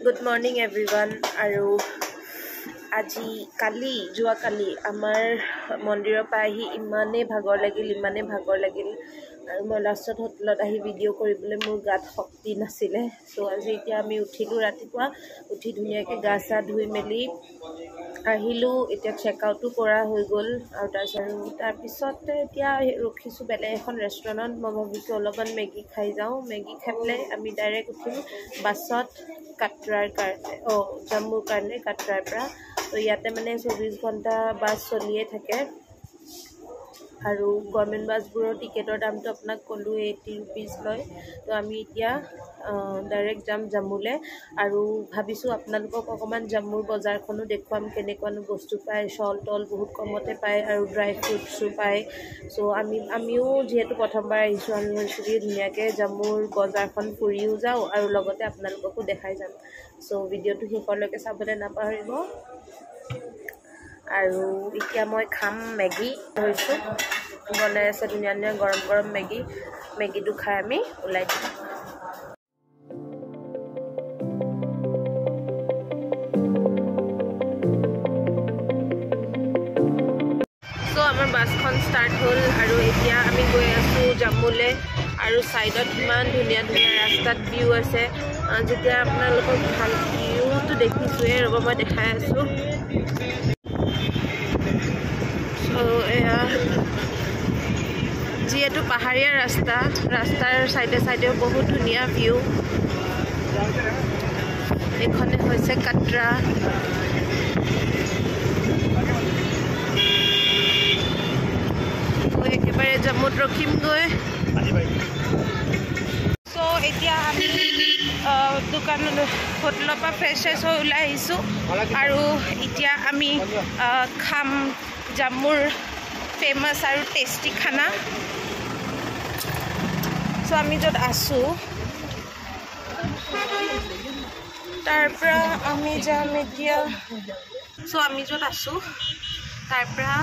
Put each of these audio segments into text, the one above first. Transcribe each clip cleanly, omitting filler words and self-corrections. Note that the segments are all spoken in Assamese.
Good morning everyone. Aru আজি যোৱা কালি আমাৰ মন্দিৰৰ পৰা আহি ইমানে ভাগৰ লাগিল আৰু মই লাষ্টত হোটেলত আহি ভিডিঅ' কৰিবলৈ মোৰ গাত শক্তি নাছিলে সো আজি এতিয়া আমি উঠিলো ৰাতিপুৱা উঠি ধুনীয়াকৈ গা চা ধুই মেলি আহিলো এতিয়া চেক আউটটো কৰা হৈ গ'ল আৰু তাৰপিছত এতিয়া ৰখিছো বেলেগ এখন ৰেষ্টুৰেণ্টত মই ভাবিছো অলপমান মেগী খাই যাওঁ মেগী খাই পেলাই আমি ডাইৰেক্ট উঠিম বাছত কাটৰাৰ কাৰণে জম্মুৰ কাৰণে কাটৰাৰ পৰা তো ইয়াতে মানে 24 ঘণ্টা বাস চলিয়ে থাকে আৰু গভৰ্নমেণ্ট বাছবোৰৰ টিকেটৰ দামটো আপোনাক ক'লো 80 रुपीस লয় তো আমি এতিয়া ডাইৰেক্ট যাম জম্মুলে আৰু ভাবিছো আপোনালোকক অকমান জম্মুৰ বজাৰখনো দেখুৱাম কেনেকুৱানো বস্তু পায় শল টল বহুত কমতে পায় আৰু ড্ৰাই ফ্ৰুটছো পায় সো আমিও যেহেতু প্ৰথমবাৰ আহিছো আমি ভাবিছো ধুনীয়াকৈ জম্মুৰ বজাৰখন ফুৰিও যাওঁ আৰু লগতে আপোনালোককো দেখাই যাম সো ভিডিঅ'টো শেষলৈকে চাবলৈ নাপাহৰিব আৰু এতিয়া মই খাম মেগী হৈছো বনাই আছে ধুনীয়া গৰম মেগীটো খাই আমি ওলাই যাম সো আমাৰ বাছখন ষ্টাৰ্ট হ'ল আৰু এতিয়া আমি গৈ আছো জম্মুলে আৰু সাইডত ইমান ধুনীয়া ৰাস্তাত ভিউ আছে যেতিয়া আপোনালোকক ভাল ভিউটো দেখিছোৱে ৰব মই দেখাই আছো যিহেতু পাহাৰীয়া ৰাস্তাৰ সাইডে বহুত ধুনীয়া ভিউ এখনে হৈছে কাটৰা একেবাৰে জম্মুত ৰখিমগৈ সো এতিয়া আমি দোকানত হোটেলৰ পৰা ফ্ৰেছ হৈ ওলাই আহিছোঁ আৰু এতিয়া আমি খাম জম্মুৰ ফেমাছ আৰু টেষ্টি খানা সো আমি য'ত আছো তাৰপৰা আমি যাম এতিয়া সো আমি য'ত আছো তাৰপৰা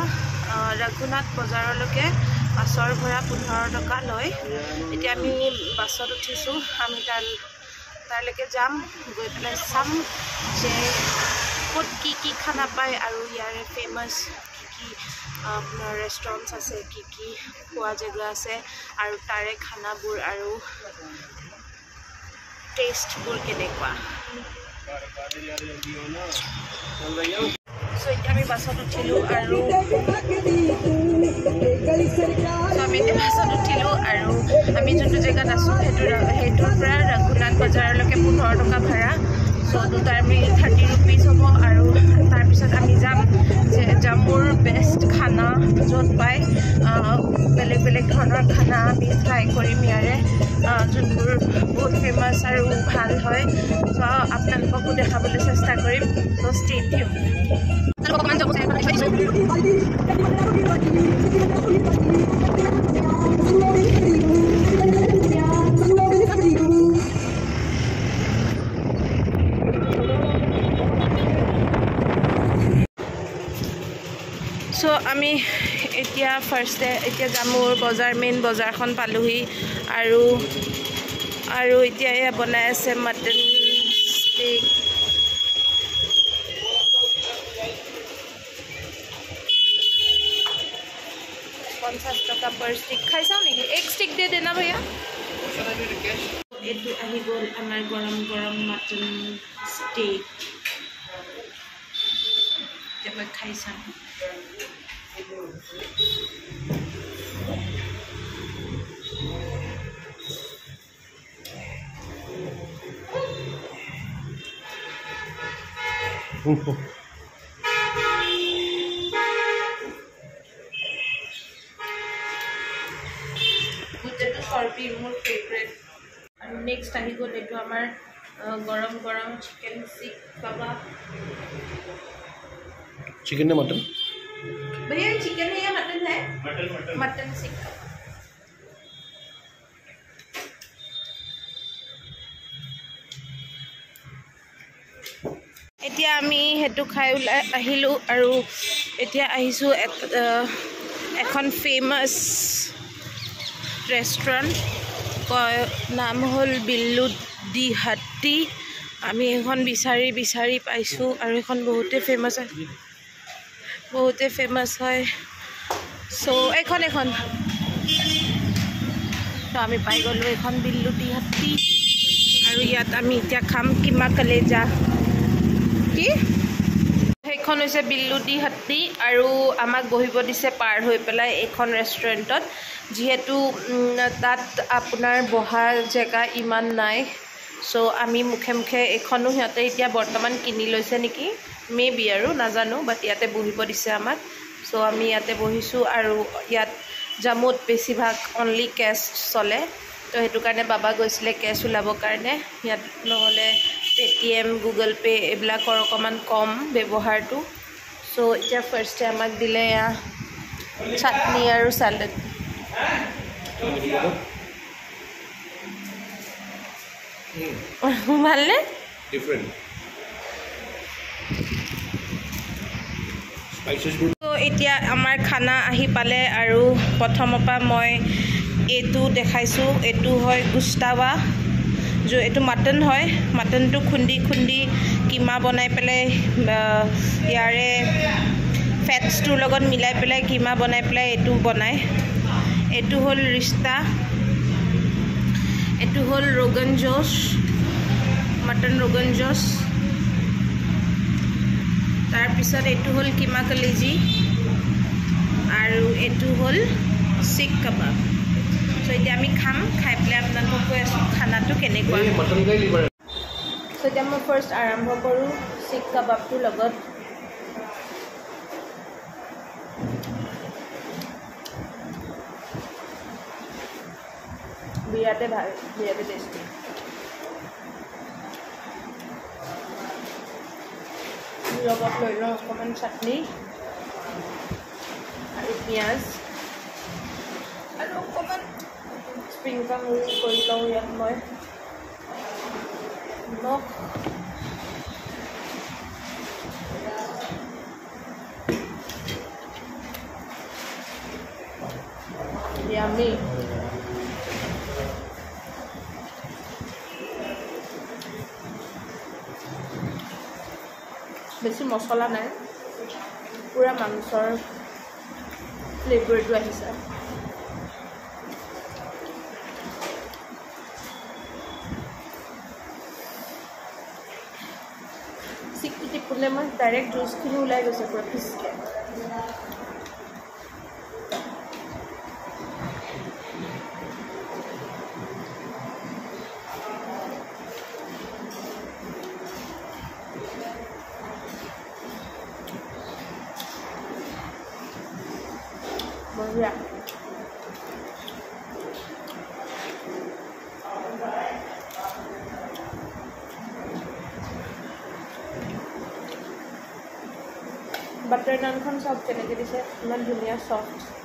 ৰঘুনাথ বজাৰলৈকে বাছৰ ভাড়া 15 টকা লয় এতিয়া আমি বাছত উঠিছো আমি তালৈকে যাম গৈ পেলাই চাম যে ক'ত কি খানা পায় আৰু ইয়াৰে ফেমাছ কি আপোনাৰ ৰেষ্টুৰেণ্টছ আছে কি খোৱা জেগা আছে আৰু তাৰে খানাবোৰ আৰু টেষ্টবোৰ কেনেকুৱা সো এতিয়া আমি বাছত উঠিলো আৰু আমি যোনটো জেগাত আছো সেইটোৰ পৰা ৰঘুনাথ বজাৰলৈকে 15 টকা ভাড়া সো দুটাৰ আমি 30 रुपीस হ'ব আৰু তাৰপিছত আমি যাম যে জম্মুৰ বেষ্ট খানা য'ত পায় বেলেগ ধৰণৰ খানা আমি ট্ৰাই কৰিম ইয়াৰে যোনবোৰ বহুত ফেমাছ আৰু ভাল হয় সো আপোনালোককো দেখাবলৈ চেষ্টা কৰিম সো ষ্টে টিউন সো আমি এতিয়া জম্মুৰ মেইন বজাৰখন পালোহি আৰু এতিয়া এয়া বনাই আছে মটন ষ্টিক $50 पर स्टिक खाई चाहो नहीं एक स्टिक दे देना भैया ये आही गल आमार गरम मटन स्टिक जब खाई चाम মোৰ ফেভাৰিট আৰু নেক্সট আহি গ'ল এইটো আমাৰ গৰম চিকেন সিক কাবাব चिकन है मटन भैया चिकन है या मटन है मटन सिक এতিয়া আমি হেতু খাই ওলাই আহিলো আৰু এতিয়া আহিছো এখন ফেমাছ ৰেষ্টুৰেণ্ট নাম হ'ল বিল্লু দি হাট্টি আমি এখন বিচাৰি বিচাৰি পাইছোঁ আৰু এখন বহুতে ফেমাছ হয় সো এখন তো আমি পাই গ'লোঁ এখন বিল্লুটি হাতী আৰু ইয়াত আমি এতিয়া খাম কিমা কলেজা কি সেইখন হৈছে বিল্লুটি হাতী আৰু আমাক বহিব দিছে পাৰ হৈ পেলাই এইখন ৰেষ্টুৰেণ্টত যিহেতু তাত আপোনাৰ বহা জেগা ইমান নাই সো আমি মুখে মুখে এখনো সিহঁতে এতিয়া বৰ্তমান কিনি লৈছে নেকি মেবি আৰু নাজানো বাট ইয়াতে বহিব দিছে আমাক সো আমি ইয়াতে বহিছোঁ আৰু ইয়াত জামুত বেছিভাগ অনলি কেছ চলে তো সেইটো কাৰণে বাবা গৈছিলে কেছ ওলাবৰ কাৰণে ইয়াত নহ'লে পেটিএম গুগল পে এইবিলাকৰ অকণমান কম ব্যৱহাৰটো সো এতিয়া ফাৰ্ষ্টে আমাক দিলে এয়া চাটনি আৰু চালাড ভালনে ডিফাৰেন্ট তো এতিয়া আমাৰ খানা আহি পালে আৰু প্ৰথমৰ পৰা মই এইটো দেখাইছোঁ এইটো হয় গুস্তাৱা এইটো মাটন হয় মাটনটো খুন্দি কিমা বনাই পেলাই ইয়াৰে ফেটছটোৰ লগত মিলাই পেলাই কিমা বনাই পেলাই এইটো বনায় এইটো হ'ল ৰিষ্টা এইটো হ'ল ৰোগন জোছ মটন ৰোগন জোছ তাৰপিছত এইটো হ'ল কিমা কলেজি আৰু এইটো হ'ল শিখ কাবাব সো এতিয়া আমি খাম খাই পেলাই আপোনালোকক কৈ আছোঁ খানাটো কেনেকুৱা সো এতিয়া মই ফাৰ্ষ্ট আৰম্ভ কৰোঁ শিখ কাবাবটোৰ লগত বিৰাটে ভাল বিৰাটে টেষ্টি লগত লৈ লওঁ অকণমান চাটনি আৰু পিঁয়াজ আৰু অকণমান স্প্ৰিংকল কৰি লওঁ ইয়াত মই নিমখ ইয়ামি বেছি মছলা নাই পুৰা মাংসৰ ফ্লেভাৰটো আহিছে চিকটো টিপুলে মই ডাইৰেক্ট জুচখিনি ওলাই গৈছে পুৰা পিচকে বঢ়িয়া বাটাৰ নানখন চব কেনেকৈ দিছে ইমান ধুনীয়া চফ্ট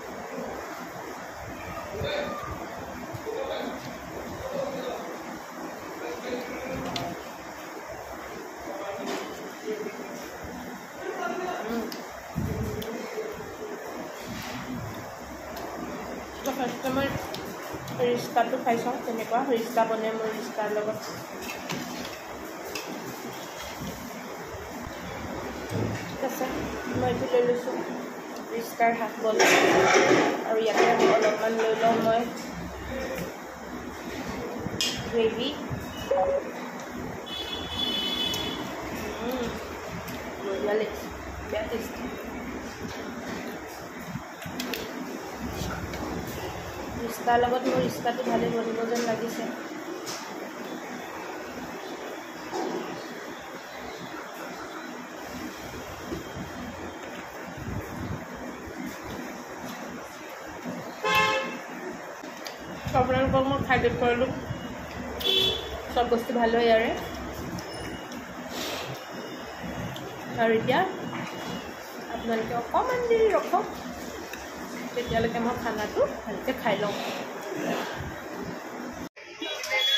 ফাৰ্ষ্টে মই ৰিষ্টাটো খাই চাওঁ তেনেকুৱা ৰিষ্টা বনাই মই ৰিষ্টাৰ লগত ঠিক আছে মই এইটো লৈ লৈছোঁ ৰিষ্টাৰ হাফ বল আৰু ইয়াতে অলপমান লৈ লওঁ মই গ্ৰেভি বঢ়িয়া লাগিছে বেয়া টেষ্টি ৰিষ্টাৰ লগত মোৰ ৰিষ্টাটো ভালেই বনিব যেন লাগিছে আপোনালোকক মই খাই দেখুৱালোঁ চব বস্তু ভাল হয় ইয়াৰে আৰু এতিয়া আপোনালোকে অকণমান দেৰি ৰখক তেতিয়ালৈকে মই খানাটো ভালকৈ খাই লওঁ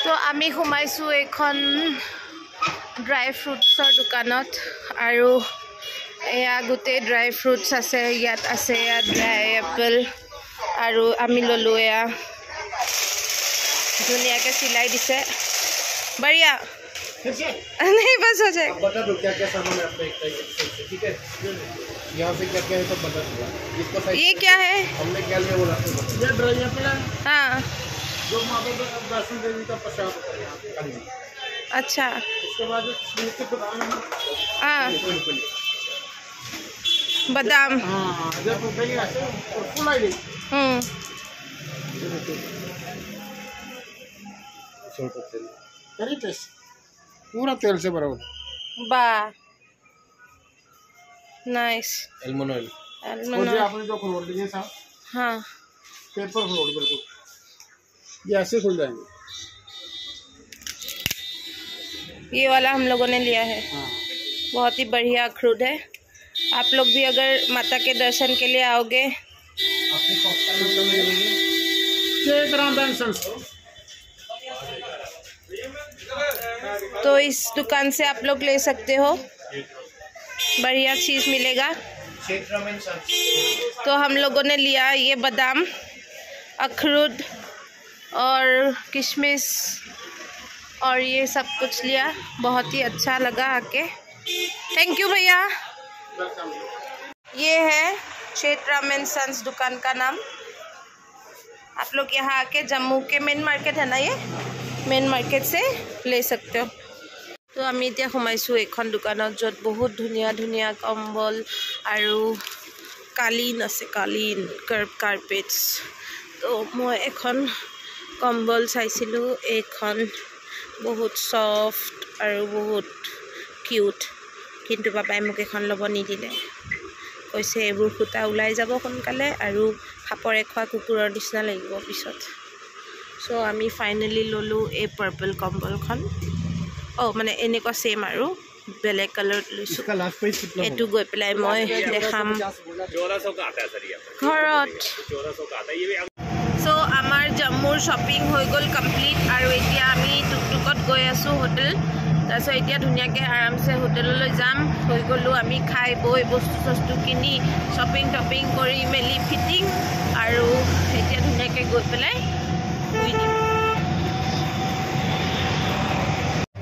তো আমি সোমাইছোঁ এইখন ড্ৰাই ফ্ৰুটছৰ দোকানত আৰু এয়া গোটেই ড্ৰাই ফ্ৰুটছ আছে ইয়াত আছে এয়া ড্ৰাই এপল আৰু আমি ল'লোঁ এয়া ধুনীয়াকৈ চিলাই দিছে বঢ়িয়া नहीं बस हो जाएगा। बता दो क्या क्या सामान है आपका एक ठीक है। यहाँ से क्या क्या है सब बता दो। ये क्या है? हमने क्या लिया बोला ये ड्राई एप्पल है। हाँ जो माता वैष्णो देवी का प्रसाद होता है। अच्छा उसके बाद हाँ बादाम। हाँ जब फुलाई दे पूरा तेल से भरा हुआ। वाह नाइस। एलमंड ऑयल एलमंड आपने जो खोल लिए था। हाँ पेपर खोल बिल्कुल ये ऐसे खुल जाएंगे। ये वाला हम लोगों ने लिया है। हाँ। बहुत ही बढ़िया अखरूट है। आप लोग भी अगर माता के दर्शन के लिए आओगे तो इस दुकान से आप लोग ले सकते हो, बढ़िया चीज़ मिलेगा। तो हम लोगों ने लिया ये बादाम, अखरूट और किशमिश और ये सब कुछ लिया। बहुत ही अच्छा लगा आके। थैंक यू भैया। ये है क्षेत्र एंड सन्स दुकान का नाम। आप लोग यहाँ आके जम्मू के मेन मार्केट है ना, ये मेन मार्केट से ले सकते हो। तो आमी इतना सोमाइছো এখন দোকানত য'ত বহুত ধুনীয়া ধুনীয়া কম্বল আৰু কালীন আছে, কালীন কাৰ্পেটছ। তো মই এখন কম্বল চাইছিলোঁ, এইখন বহুত সফ্ট আৰু বহুত কিউট, কিন্তু পাপাই মোক এখন ল'ব নিদিলে। কৈছে এইবোৰ সূতা ওলাই যাব সোনকালে আৰু খাপৰে খোৱা কুকুৰৰ নিচিনা লাগিব পিছত। সো আমি ফাইনেলি ল'লোঁ এই পাৰ্পল কম্বলখন। মানে এনেকুৱা সেম আৰু বেলেগ কালাৰ লৈছোঁ। এইটো গৈ পেলাই মই দেখাম ঘৰত। সো আমাৰ জম্মুৰ শ্বপিং হৈ গ'ল কমপ্লিট আৰু এতিয়া আমি টুকটুকত গৈ আছোঁ হোটেল। তাৰপিছত এতিয়া ধুনীয়াকৈ আৰামছে হোটেললৈ যাম। হৈ গ'লোঁ আমি খাই বৈ বস্তু চস্তু কিনি শ্বপিং টপিং কৰি মেলি ফিটিং আৰু এতিয়া ধুনীয়াকৈ গৈ পেলাই শুই দিম।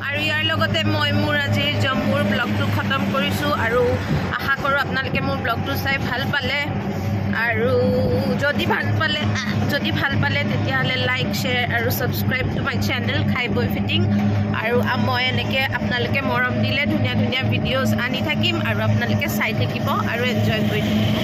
আৰু ইয়াৰ লগতে মই মোৰ আজিৰ জম্মুৰ ব্লগটো খতম কৰিছোঁ আৰু আশা কৰোঁ আপোনালোকে মোৰ ব্লগটো চাই ভাল পালে। আৰু যদি ভাল পালে তেতিয়াহ'লে লাইক শ্বেয়াৰ আৰু ছাবস্ক্ৰাইব টু মাই চেনেল খাই বৈ ফিটিং। আৰু মই এনেকৈ আপোনালোকে মৰম দিলে ধুনীয়া ধুনীয়া ভিডিঅ'জ আনি থাকিম আৰু আপোনালোকে চাই থাকিব আৰু এনজয় কৰি থাকিব।